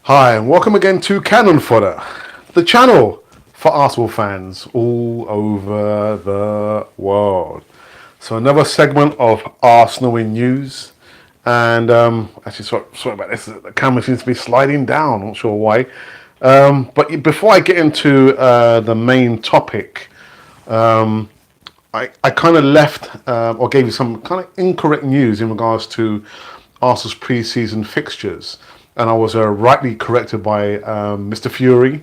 Hi, and welcome again to Cannon Fodder, the channel for Arsenal fans all over the world. So another segment of Arsenal in news, and actually, sorry about this. The camera seems to be sliding down. Not sure why. But before I get into the main topic, I kind of left or gave you some kind of incorrect news in regards to Arsenal's pre-season fixtures, and I was rightly corrected by Mr. Fury,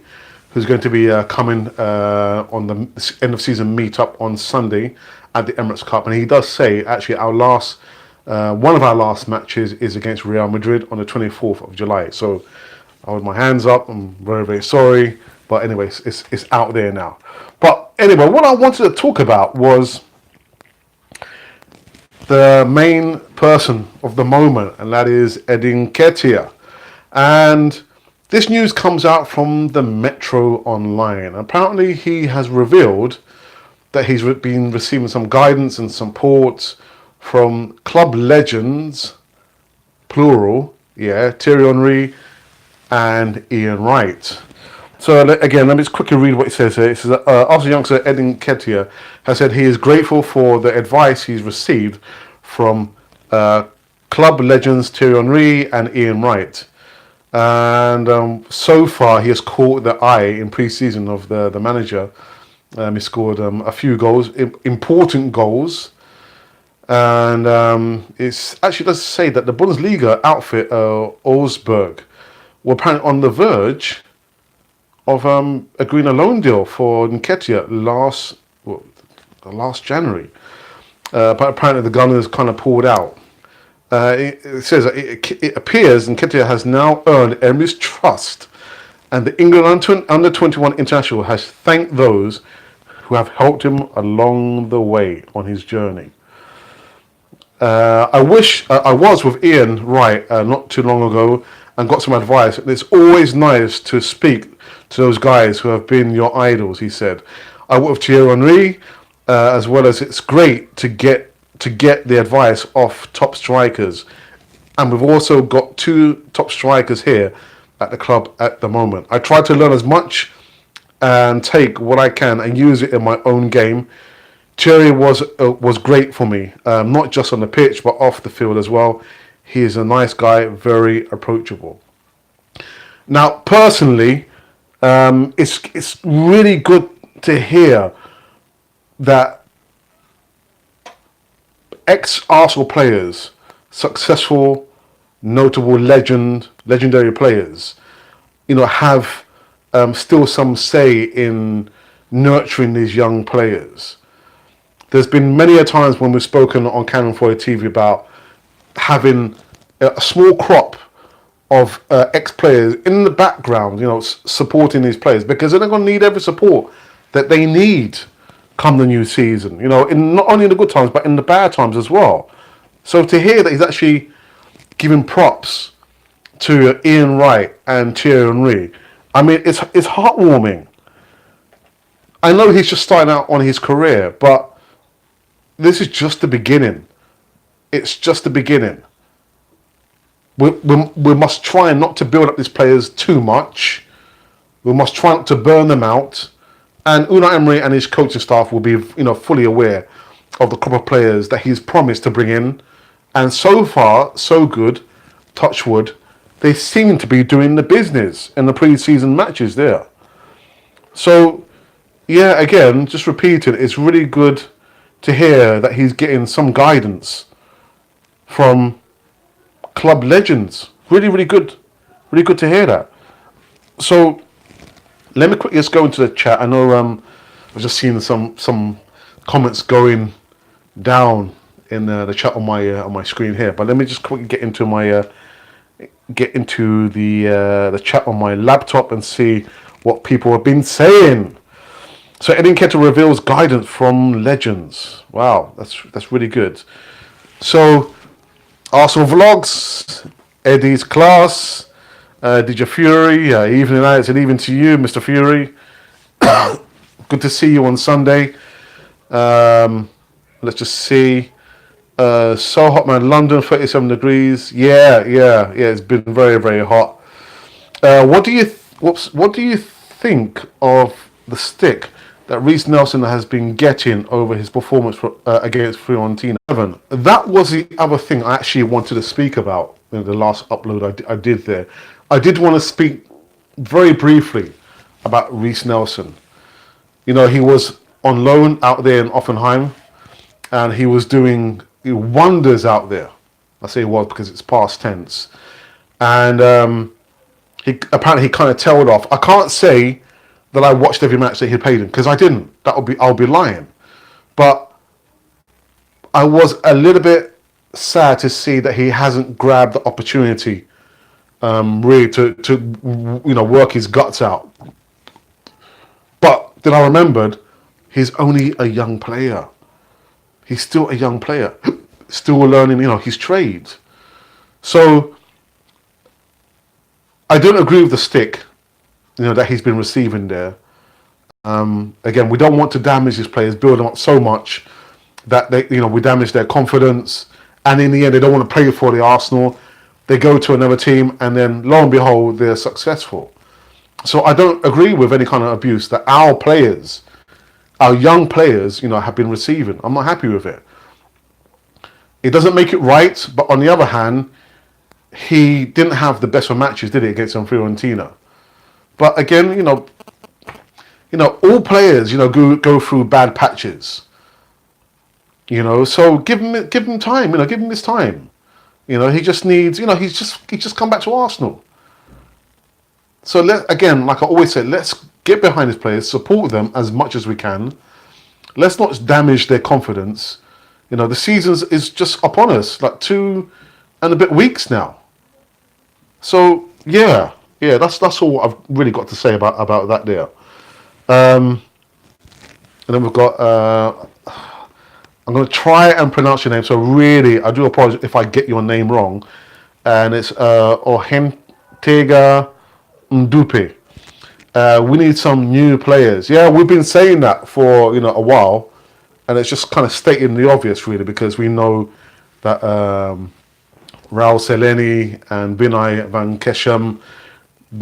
who's going to be coming on the end of season meetup on Sunday at the Emirates Cup, and he does say actually one of our last matches is against Real Madrid on the 24th of July. So I hold my hands up. I'm very sorry, but anyway, it's out there now. But anyway, what I wanted to talk about was the main person of the moment, and that is Nketiah. And this news comes out from the Metro Online. Apparently, he has revealed that he's been receiving some guidance and support from club legends, plural, Thierry Henry and Ian Wright. So again, let me just quickly read what it says here. It says, Arsenal youngster Nketiah has said he is grateful for the advice he's received from club legends Thierry Henry and Ian Wright. And so far, he has caught the eye in pre-season of the manager. He scored a few goals, important goals. And it actually does say that the Bundesliga outfit, Augsburg, were apparently on the verge of agreeing a loan deal for Nketiah last January. But apparently the Gunners kind of pulled out. It says it appears Nketiah has now earned Emery's trust, and the England under 21 international has thanked those who have helped him along the way on his journey. I wish I was with Ian Wright not too long ago and got some advice. It's always nice to speak to those guys who have been your idols, he said. I work with Thierry Henry, as well as it's great to get the advice off top strikers. And we've also got two top strikers here at the club at the moment. I try to learn as much and take what I can and use it in my own game. Thierry was great for me, not just on the pitch, but off the field as well. He is a nice guy, very approachable. Now, personally, it's really good to hear that ex-Arsenal players, successful, notable legendary players, have still some say in nurturing these young players. There's been many a times when we've spoken on Cannon Fodder TV about having a small crop of ex-players in the background, supporting these players, because they're going to need every support that they need come the new season, in not only in the good times, but in the bad times as well. So to hear that he's actually giving props to Ian Wright and Thierry Henry, I mean, it's heartwarming. I know he's just starting out on his career, but this is just the beginning. It's just the beginning. We must try not to build up these players too much. We must try not to burn them out. And Unai Emery and his coaching staff will be, fully aware of the crop of players that he's promised to bring in. And so far, so good, touch wood, they seem to be doing the business in the pre-season matches there. So, yeah, again, just repeating, it's really good to hear that he's getting some guidance from club legends. Really good. Really good to hear that. So, let me quickly just go into the chat. I know I've just seen some comments going down in the chat on my screen here, but let me just quickly get into the chat on my laptop and see what people have been saying. So Nketiah reveals guidance from legends. Wow, that's really good. So Arsenal vlogs, Eddie's class. DJ Fury, evening nights and even to you, Mr. Fury. Good to see you on Sunday. Let's just see. So hot, man. London, 37 degrees. Yeah. It's been very hot. What do you think of the stick that Reece Nelson has been getting over his performance against Fiorentina? That was the other thing I actually wanted to speak about in the last upload I did there. I did want to speak very briefly about Reece Nelson. You know, he was on loan out there in Offenheim, and he was doing wonders out there. I say was because it's past tense, and he kind of tailed off. I can't say that I watched every match that he played in because I didn't. I'll be lying, but I was a little bit sad to see that he hasn't grabbed the opportunity, really to work his guts out. But then I remembered he's only a young player. He's still a young player, still learning, his trade. So I don't agree with the stick, that he's been receiving there. Again, we don't want to damage these players, build them up so much that we damage their confidence, and in the end, they don't want to play for the Arsenal. They go to another team, and then lo and behold, they're successful. So I don't agree with any kind of abuse that our players, our young players, have been receiving. I'm not happy with it. It doesn't make it right, but on the other hand, he didn't have the best of matches, did he, against Fiorentina? But again, all players, go through bad patches. So give him time. Give him his time. He just needs. He's just come back to Arsenal. So again, like I always say, let's get behind his players, support them as much as we can. Let's not damage their confidence. The season is just upon us, like 2 and a bit weeks now. So yeah, that's all I've really got to say about that there. And then we've got. I'm going to try and pronounce your name. So really, I do apologize if I get your name wrong. And it's Nketiah Ndupe. We need some new players. Yeah, we've been saying that for a while, and it's just kind of stating the obvious really, because we know that Raul Seleni and Binay Van Kesham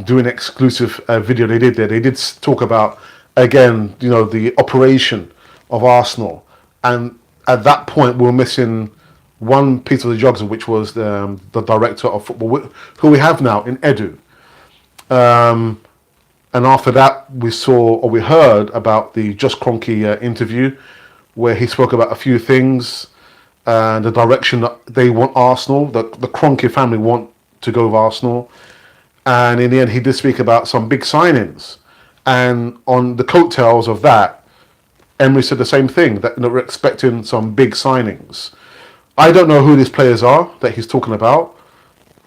doing exclusive video they did there. They did talk about again, the operation of Arsenal, and at that point we were missing one piece of the jigsaw, which was the director of football, who we have now in Edu. And after that, we heard about the Just Kroenke interview, where he spoke about a few things and the direction that they want Arsenal, the Kroenke family want to go with Arsenal. And in the end, he did speak about some big signings. And on the coattails of that, Emery said the same thing, that we're expecting some big signings. I don't know who these players are that he's talking about.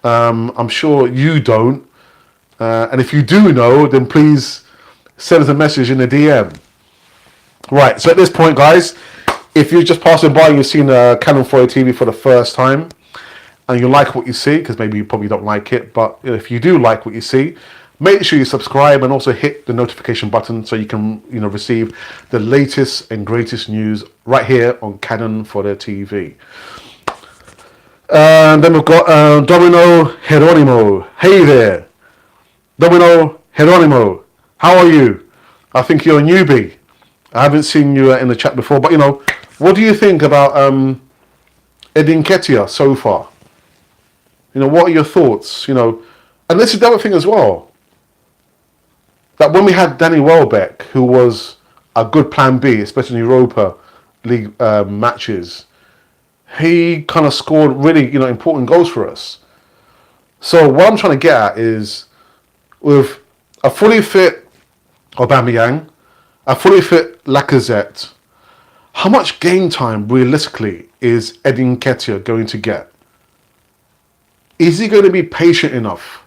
I'm sure you don't. And if you do know, then please send us a message in the DM. Right, so at this point, guys, if you're just passing by and you've seen Cannon Foyer TV for the first time, and you like what you see, because maybe you probably don't like it, but if you do like what you see, make sure you subscribe and also hit the notification button so you can receive the latest and greatest news right here on Cannon Foyer TV. And then we've got Domino Geronimo. Hey there. Domino Geronimo, how are you? I think you're a newbie. I haven't seen you in the chat before, but what do you think about Nketiah so far? What are your thoughts? And this is the other thing as well, that when we had Danny Welbeck, who was a good plan B, especially in Europa League matches, he kind of scored really important goals for us. So what I'm trying to get at is, with a fully fit Aubameyang, a fully fit Lacazette, how much game time realistically is Nketiah going to get? Is he going to be patient enough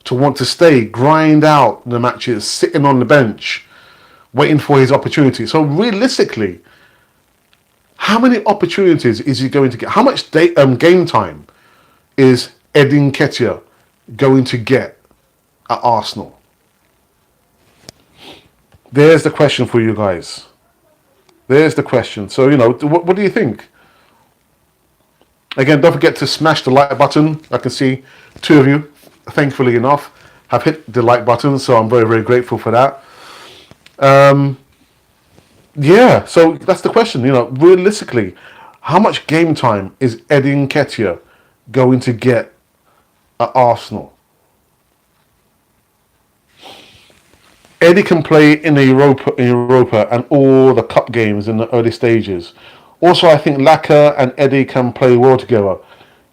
to want to stay, grind out the matches, sitting on the bench, waiting for his opportunity? So realistically, how many opportunities is he going to get? How much game time is Nketiah going to get at Arsenal? There's the question for you guys. There's the question. So, what do you think? Again, don't forget to smash the like button. I can see 2 of you, thankfully enough, have hit the like button, so I'm very, very grateful for that. Um, yeah, so that's the question. Realistically, how much game time is Eddie Nketiah going to get at Arsenal? Eddie can play in Europa, and all the cup games in the early stages. Also, I think Laka and Eddie can play well together.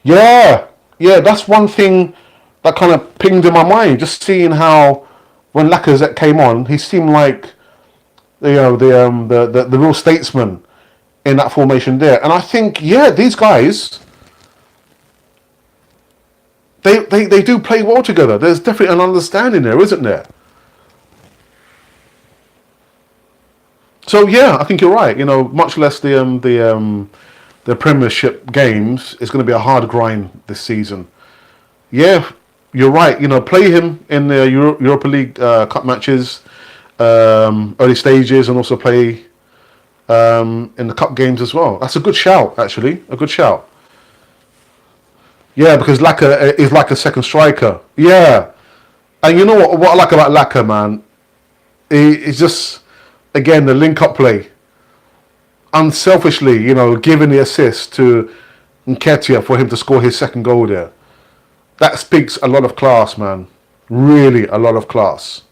Yeah, yeah, that's one thing that kind of pinged in my mind. Just seeing how when Lacazette came on, he seemed like the real statesman in that formation there. And I think, yeah, these guys, they do play well together. There's definitely an understanding there, isn't there? So yeah, I think you're right. Much less the Premiership games, it's going to be a hard grind this season. Yeah, you're right. Play him in the Europa League Cup matches, early stages, and also play in the cup games as well. That's a good shout, actually. A good shout. Yeah, because Laka is like a second striker. Yeah, and you know what I like about Laka, man? It's just, again, the link-up play. Unselfishly, giving the assist to Nketiah for him to score his second goal there. That speaks a lot of class, man. Really, a lot of class.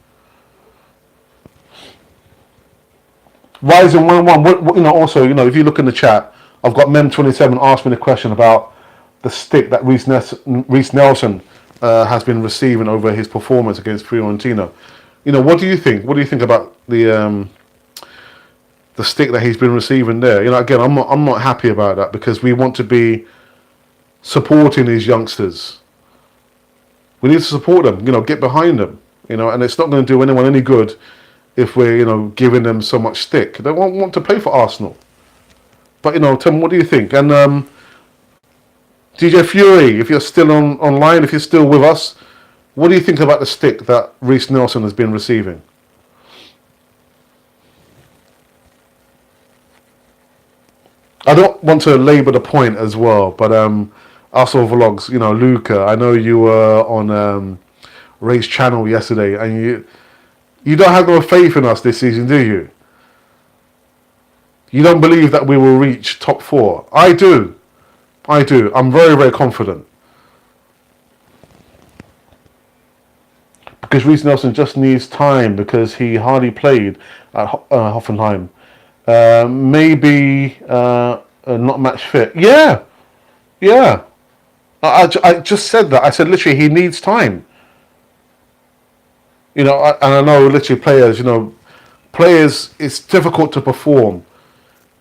Rising 1-1. Also, if you look in the chat, I've got Mem27 asked me the question about the stick that Reece Nelson has been receiving over his performance against Fiorentina. What do you think? What do you think about the stick that he's been receiving there? Again, I'm not happy about that, because we want to be supporting these youngsters. We need to support them, get behind them, and it's not going to do anyone any good if we're, giving them so much stick. They won't want to play for Arsenal. But, Tim, what do you think? And DJ Fury, if you're still online, if you're still with us, what do you think about the stick that Reece Nelson has been receiving? I don't want to labour the point as well, but Arsenal Vlogs, Luca, I know you were on Ray's channel yesterday, and you don't have no faith in us this season, do you? You don't believe that we will reach top 4. I do. I'm very, very confident. Because Reece Nelson just needs time, because he hardly played at Hoffenheim. Maybe not match fit. Yeah. I just said that. I said literally he needs time. And I know literally players, it's difficult to perform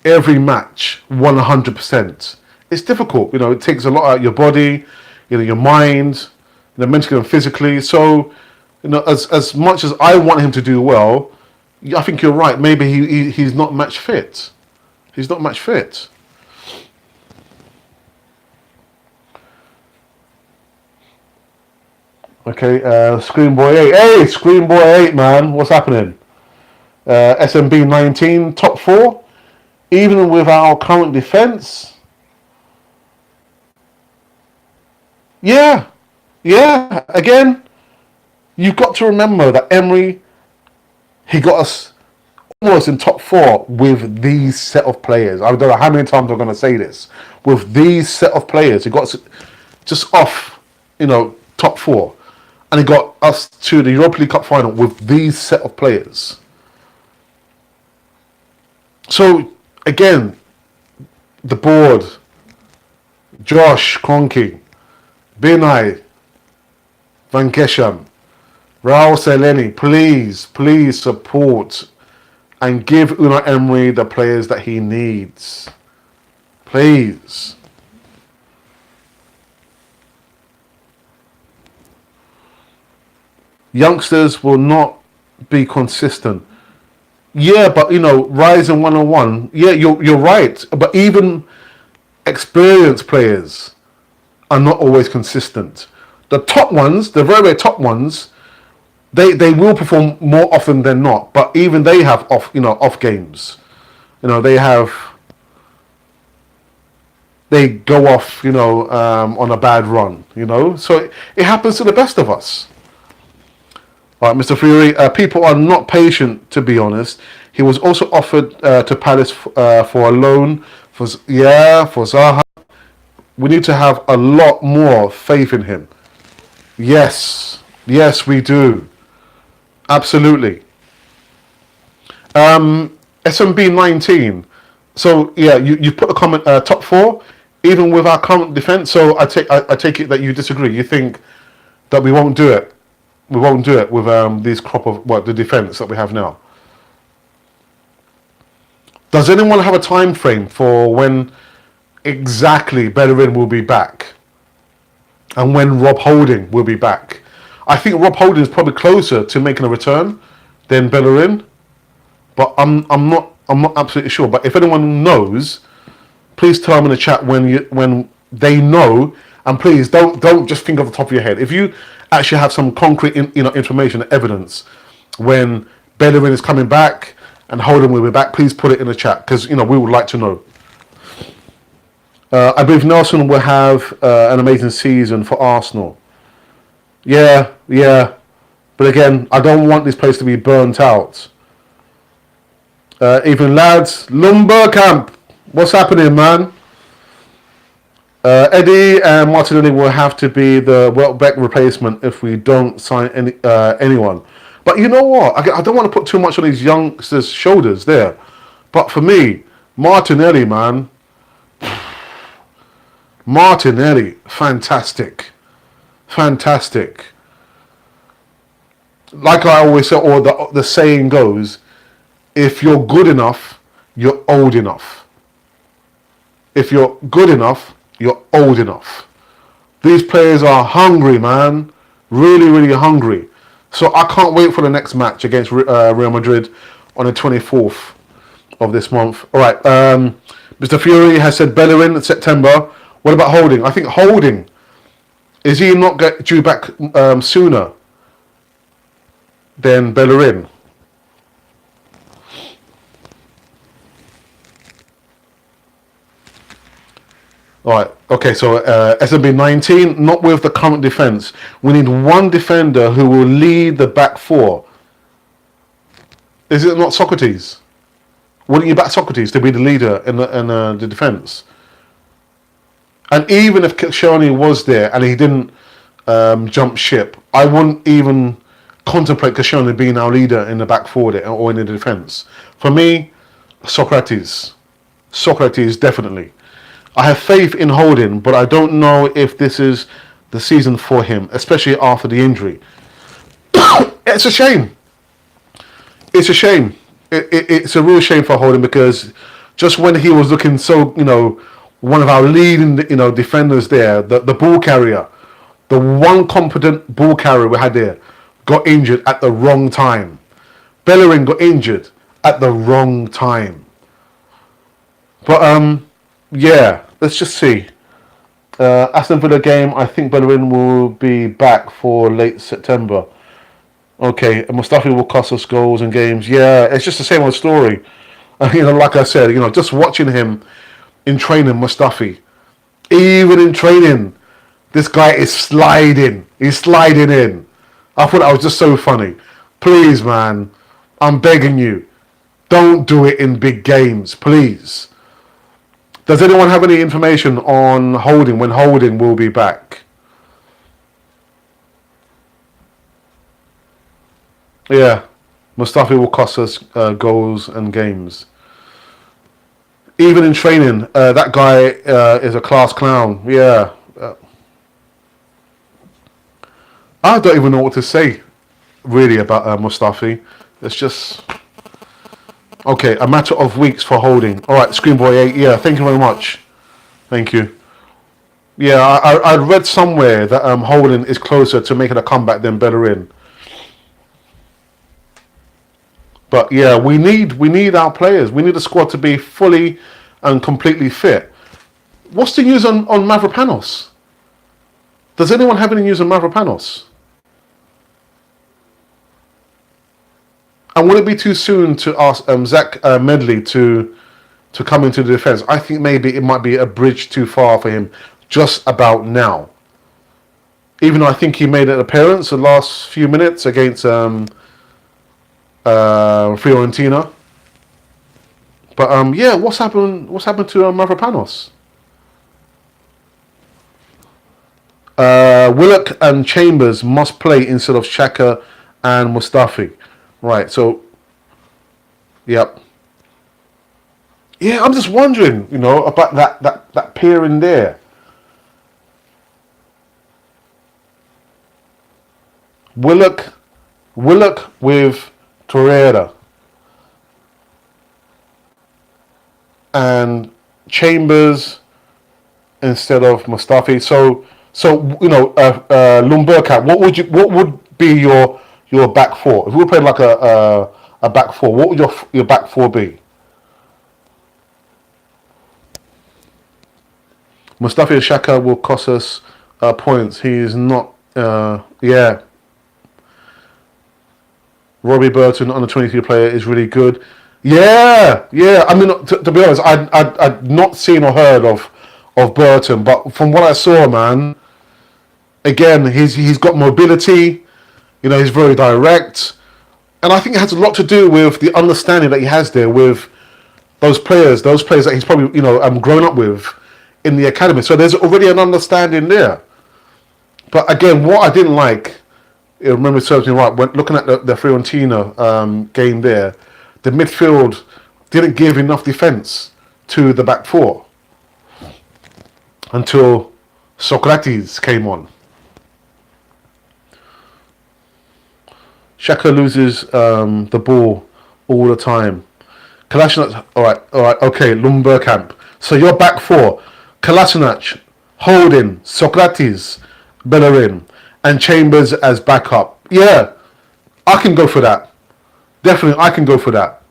every match 100%. It's difficult. It takes a lot out of your body, your mind, mentally and physically. So, as much as I want him to do well, I think you're right. Maybe he's not match fit. He's not match fit. Okay, Screenboy 8. Hey, Screenboy 8, man. What's happening? SMB 19, top 4. Even with our current defence. Yeah. Again, you've got to remember that Emery, he got us almost in top 4 with these set of players. I don't know how many times I'm going to say this. With these set of players, he got us just off, top 4. And he got us to the Europa League Cup final with these set of players. So, again, the board, Josh Kroenke, Binay, Van Kesham, Raul Seleni, please support and give Unai Emery the players that he needs. Please. Youngsters will not be consistent. Yeah, but Rising 101. Yeah, you're right. But even experienced players are not always consistent. The top ones, the very, very top ones, they will perform more often than not. But even they have off games. They go off on a bad run. So it happens to the best of us. All right, Mr. Thierry, people are not patient, to be honest. He was also offered to Palace for a loan. For Zaha. We need to have a lot more faith in him. Yes, yes, we do. Absolutely. SMB 19. So yeah, you put a comment top four, even with our current defense. So I take it that you disagree. You think that we won't do it. We won't do it with these crop of the defense that we have now. Does anyone have a time frame for when exactly Bellerin will be back, and when Rob Holding will be back? I think Rob Holding is probably closer to making a return than Bellerin, but I'm not absolutely sure. But if anyone knows, please tell them in the chat when they know, and please don't just think off the top of your head. If you actually have some concrete information, evidence when Bellerin is coming back and Holden will be back, please put it in the chat because we would like to know. I believe Nelson will have an amazing season for Arsenal. Yeah, but again, I don't want this place to be burnt out. Even lads, Lumber Camp, what's happening, man? Eddie and Martinelli will have to be the Welbeck replacement if we don't sign anyone. But you know what? I don't want to put too much on these youngsters' shoulders there. But for me, Martinelli, man. Martinelli, fantastic. Fantastic. Like I always say, or the saying goes, if you're good enough, you're old enough. If you're good enough, you're old enough. These players are hungry, man. Really, really hungry. So I can't wait for the next match against Real Madrid on the 24th of this month. All right. Mr. Fury has said Bellerin in September. What about Holding? I think Holding, is he not due back sooner than Bellerin? All right. Okay. So SMB 19, not with the current defense. We need one defender who will lead the back four. Is it not Socrates? Wouldn't you back Socrates to be the leader in the defense? And even if Koscielny was there and he didn't jump ship, I wouldn't even contemplate Koscielny being our leader in the back four or in the defense. For me, Socrates. Socrates, definitely. I have faith in Holding, but I don't know if this is the season for him, especially after the injury. It's a shame. It's a shame. It's a real shame for Holding because just when he was looking so, one of our leading, defenders there, the ball carrier, the one competent ball carrier we had there, got injured at the wrong time. Bellerin got injured at the wrong time. But yeah, let's just see. Aston Villa game, I think Bellerin will be back for late September. Okay, and Mustafi will cost us goals and games. Yeah, it's just the same old story. Like I said, just watching him in training, Mustafi. Even in training, this guy is sliding. He's sliding in. I thought that was just so funny. Please, man, I'm begging you, don't do it in big games, please. Does anyone have any information on Holding, when Holding will be back? Yeah, Mustafi will cost us goals and games. Even in training, that guy is a class clown. Yeah. I don't even know what to say, really, about Mustafi. It's just... Okay, a matter of weeks for Holding. All right, Screenboy 8. Yeah, thank you very much. Thank you. Yeah, I read somewhere that Holding is closer to making a comeback than Bellerin. But yeah, we need our players. We need the squad to be fully and completely fit. What's the news on Mavropanos? Does anyone have any news on Mavropanos? And would it be too soon to ask Zach Medley to come into the defence? I think maybe it might be a bridge too far for him just about now. Even though I think he made an appearance the last few minutes against Fiorentina. But yeah, what's happened? What's happened to Mavropanos? Willock and Chambers must play instead of Xhaka and Mustafi. Right. So, yep. Yeah, I'm just wondering, about that pair in there. Willock with Torreira and Chambers instead of Mustafi. So Lumberkamp. What would be your back four? If we were playing like a back four, what would your back four be? Mustafi Xhaka will cost us points. He is not. Yeah. Robbie Burton, under 23 player, is really good. Yeah. I mean, to be honest, I'd not seen or heard of Burton, but from what I saw, man, again, he's got mobility. He's very direct, and I think it has a lot to do with the understanding that he has there with those players that he's probably grown up with in the academy. So there's already an understanding there. But again, what I didn't like, remember, it serves me right, when looking at the Fiorentina game there, the midfield didn't give enough defence to the back four until Socrates came on. Xhaka loses the ball all the time. Kolasinac, all right, okay, Lumberkamp. So your back four, Kolasinac, Holding, Socrates, Bellerin, and Chambers as backup. Yeah, I can go for that. Definitely, I can go for that.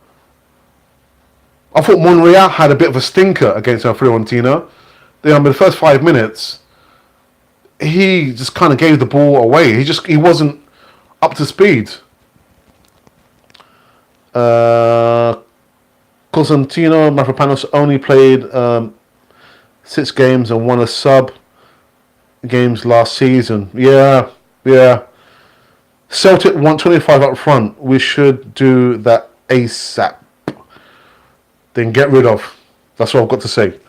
I thought Monreal had a bit of a stinker against Fiorentina. In the first 5 minutes, he just kind of gave the ball away. He wasn't up to speed. Constantino Mavropanos only played 6 games and won a sub games last season. Yeah. Celtic want 25 up front. We should do that ASAP. Then get rid of. That's what I've got to say.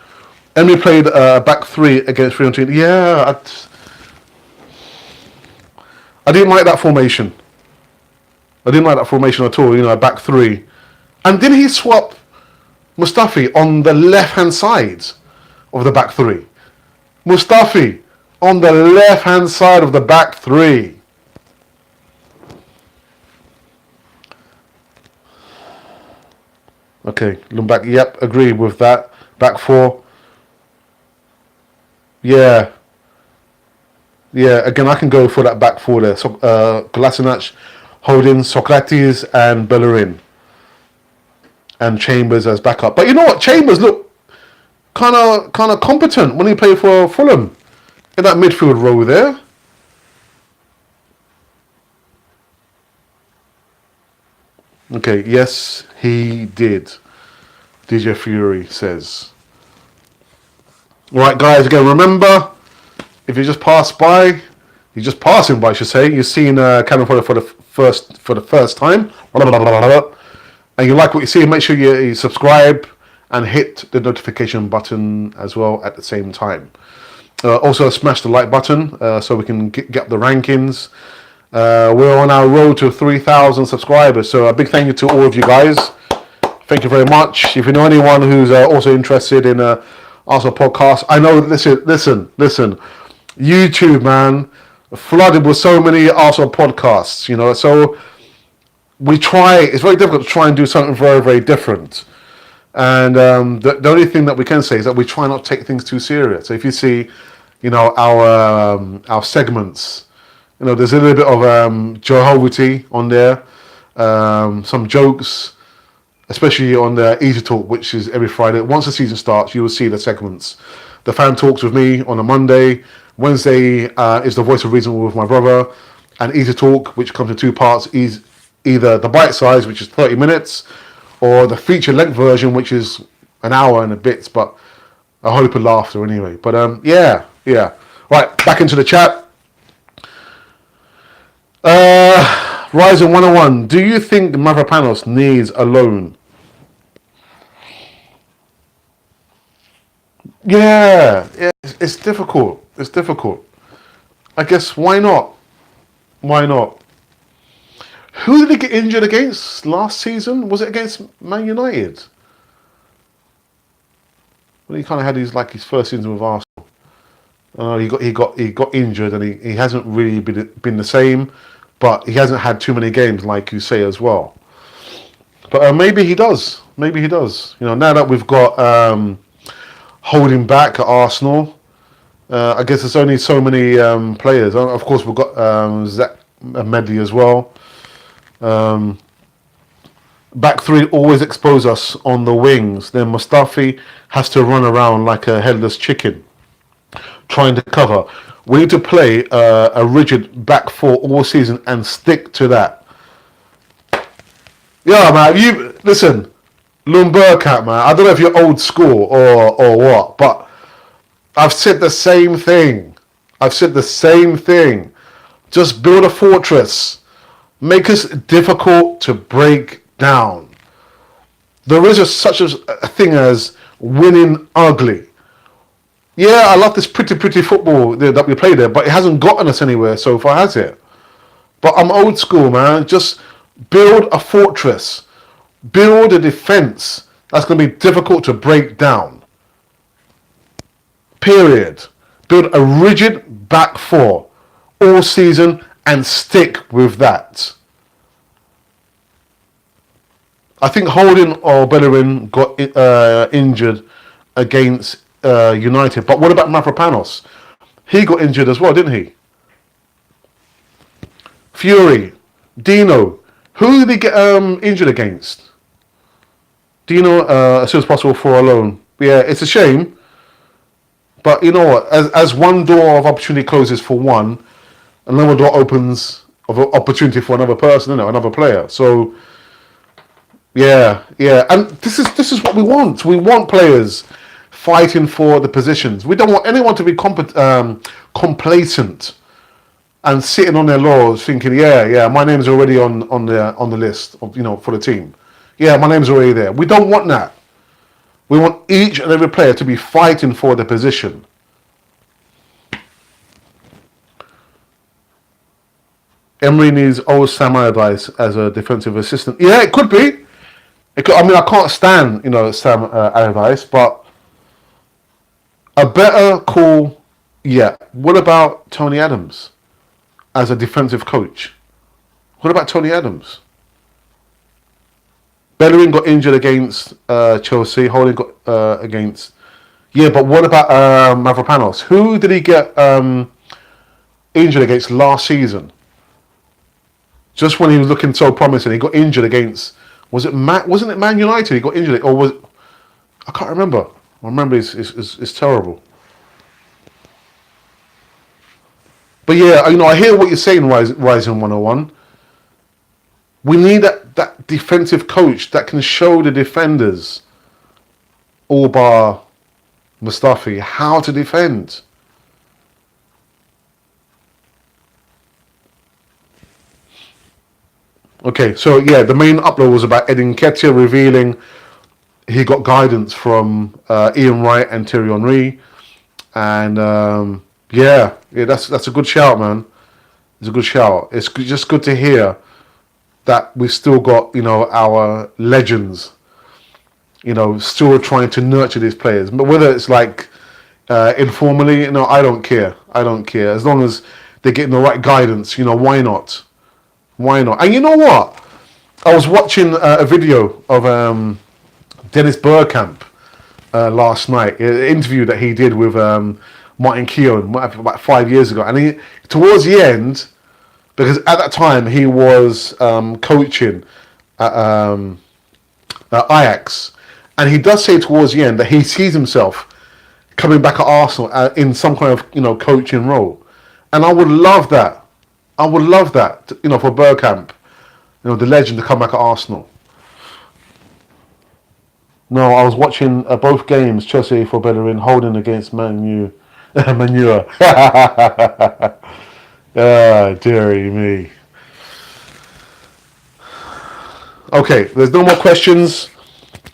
Emery played back 3 against Fiorentina. Yeah, I didn't like that formation. I didn't like that formation at all, back 3. And didn't he swap Mustafi on the left-hand side of the back 3? Mustafi on the left-hand side of the back 3. Okay, Lumbak, yep, agree with that. Back 4. Yeah, again, I can go for that back 4 there. So, Kolasinac, Holding, Socrates, and Bellerin. And Chambers as backup. But you know what? Chambers looked kind of competent when he played for Fulham in that midfield role there. Okay, yes, he did. DJ Fury says. Right, guys, again, remember, if you just pass by, you're just passing by, I should say, you've seen Cameron for the first time, and you like what you see, make sure you subscribe and hit the notification button as well at the same time. Also, smash the like button so we can get up the rankings. We're on our road to 3,000 subscribers, so a big thank you to all of you guys. Thank you very much. If you know anyone who's also interested in Arsenal podcast, I know. Listen. YouTube, man, flooded with so many Arsenal podcasts. So we try. It's very difficult to try and do something very, very different. And the only thing that we can say is that we try not to take things too serious. So if you see, our segments, there's a little bit of Joe Hogarty on there, some jokes, especially on the Easy Talk, which is every Friday. Once the season starts, you will see the segments. The Fan Talks with me on a Monday. Wednesday is the Voice of Reason with my brother. And Easy Talk, which comes in 2 parts, is either the bite size, which is 30 minutes, or the feature length version, which is an hour and a bit, but a whole heap of laughter anyway. But yeah. Right, back into the chat. Ryzen 101. Do you think Mavropanos needs a loan? Yeah, it's difficult. It's difficult. I guess why not? Why not? Who did he get injured against last season? Was it against Man United? Well, he kind of had his first season with Arsenal. He got injured and he hasn't really been the same, but he hasn't had too many games like you say as well. But maybe he does. Maybe he does. Now that we've got holding back at Arsenal, I guess there's only so many players. Of course, we've got Zach Medley as well. Back three always expose us on the wings. Then Mustafi has to run around like a headless chicken, trying to cover. We need to play a rigid back four all season and stick to that. Yeah, man. You listen, Lumbercat, man. I don't know if you're old school or what, but I've said the same thing. I've said the same thing. Just build a fortress. Make us difficult to break down. There is such a thing as winning ugly. Yeah, I love this pretty football that we play there, but it hasn't gotten us anywhere so far, has it? But I'm old school, man. Just build a fortress. Build a defense that's going to be difficult to break down. Period. Build a rigid back four all season and stick with that. I think Holding or Bellerin got injured against United. But what about Mavropanos? He got injured as well, didn't he? Fury, Dino. Who did he get injured against? Dino, as soon as possible for a loan. Yeah, it's a shame. But you know what? As one door of opportunity closes for one, another door opens of opportunity for another person, another player. So, yeah. And this is what we want. We want players fighting for the positions. We don't want anyone to be complacent and sitting on their laurels thinking, yeah, my name's already on the list of, for the team. Yeah, my name's already there. We don't want that. We want each and every player to be fighting for the position. Emery needs old Sam Allardyce as a defensive assistant. Yeah, it could be. I can't stand, Sam Allardyce, but a better call. Yeah. What about Tony Adams as a defensive coach? What about Tony Adams? Bellerin got injured against Chelsea. Holding got against. Yeah, but what about Mavropanos? Who did he get injured against last season? Just when he was looking so promising, he got injured against. Wasn't it Man United? He got injured, or was? I can't remember. I remember it's terrible. But yeah, I hear what you're saying, Ryzen 101. We need that defensive coach that can show the defenders, all bar Mustafi, how to defend. Okay, so yeah, the main upload was about Nketiah revealing he got guidance from Ian Wright and Thierry Henry, and that's a good shout, man. It's a good shout. It's just good to hear that we've still got our legends, still trying to nurture these players. But whether it's like informally, I don't care. I don't care as long as they're getting the right guidance. Why not? Why not? And you know what? I was watching a video of Dennis Bergkamp last night, an interview that he did with Martin Keown about 5 years ago. And he, towards the end, because at that time he was coaching at Ajax, and he does say towards the end that he sees himself coming back at Arsenal in some kind of coaching role. And I would love that. I would love that, for Bergkamp, the legend, to come back at Arsenal. No, I was watching both games, Chelsea for Bellerin, Holding against Manu. Manure. Dearie me. Okay, there's no more questions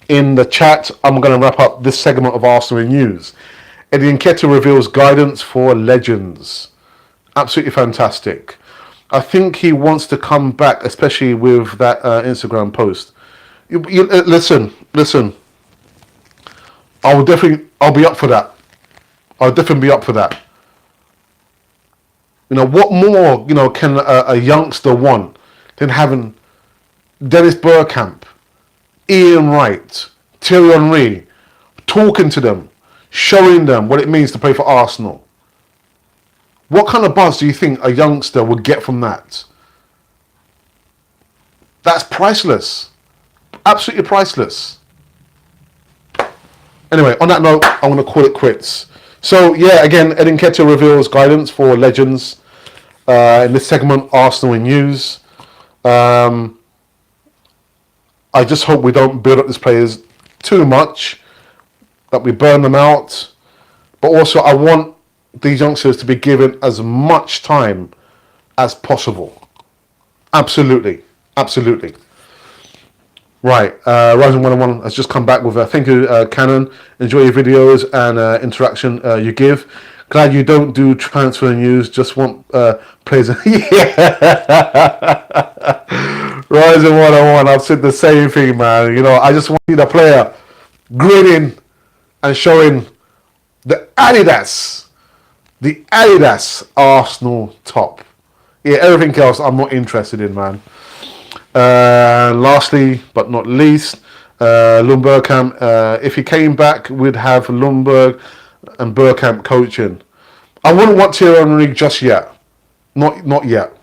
in the chat. I'm going to wrap up this segment of Arsenal news. Eddie Nketiah reveals guidance for legends. Absolutely fantastic. I think he wants to come back, especially with that Instagram post. Listen. I'll be up for that. I'll definitely be up for that. What more, can a youngster want than having Dennis Bergkamp, Ian Wright, Thierry Henry, talking to them, showing them what it means to play for Arsenal? What kind of buzz do you think a youngster would get from that? That's priceless. Absolutely priceless. Anyway, on that note, I'm going to call it quits. So, yeah, again, Eddie Nketiah reveals guidance for legends in this segment, Arsenal in News. I just hope we don't build up these players too much, that we burn them out. But also, I want these youngsters to be given as much time as possible. Absolutely. Right, Rising 101 has just come back with a thank you, Canon. Enjoy your videos and interaction you give. Glad you don't do transfer news, just want players. Yeah. Rising 101, I've said the same thing, man. I just want to see the player grinning and showing the Adidas Arsenal top. Yeah, everything else I'm not interested in, man. Lastly, but not least, Lundbergkamp. If he came back, we'd have Lundberg and Bergkamp coaching. I wouldn't want Thierry Henry just yet. Not yet.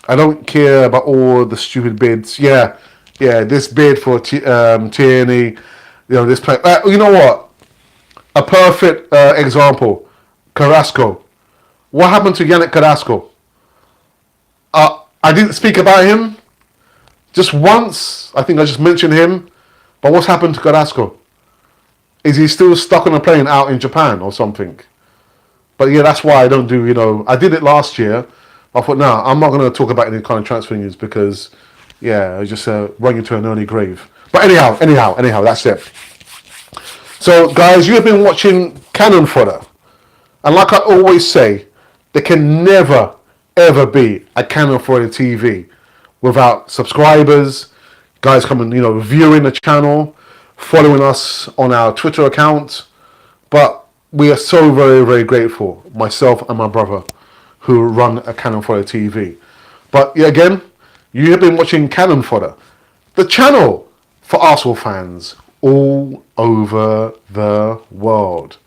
I don't care about all the stupid bids. Yeah. This bid for Thierry. This play. You know what? A perfect example. Carrasco. What happened to Yannick Carrasco? I didn't speak about him just once. I think I just mentioned him. But what's happened to Carrasco? Is he still stuck on a plane out in Japan or something? But yeah, that's why I don't do, I did it last year. I thought, no, I'm not going to talk about any kind of transfer news because, yeah, I just run you to an early grave. But anyhow, that's it. So, guys, you have been watching Cannon Fodder. And like I always say, there can never ever be a Cannon Fodder TV without subscribers, guys coming, viewing the channel, following us on our Twitter account. But we are so very, very grateful, myself and my brother, who run a Cannon Fodder TV. But yeah, again, you have been watching Cannon Fodder, the channel for Arsenal fans all over the world.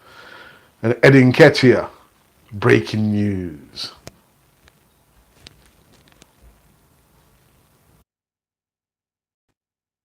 And Eddie Nketiah, breaking news.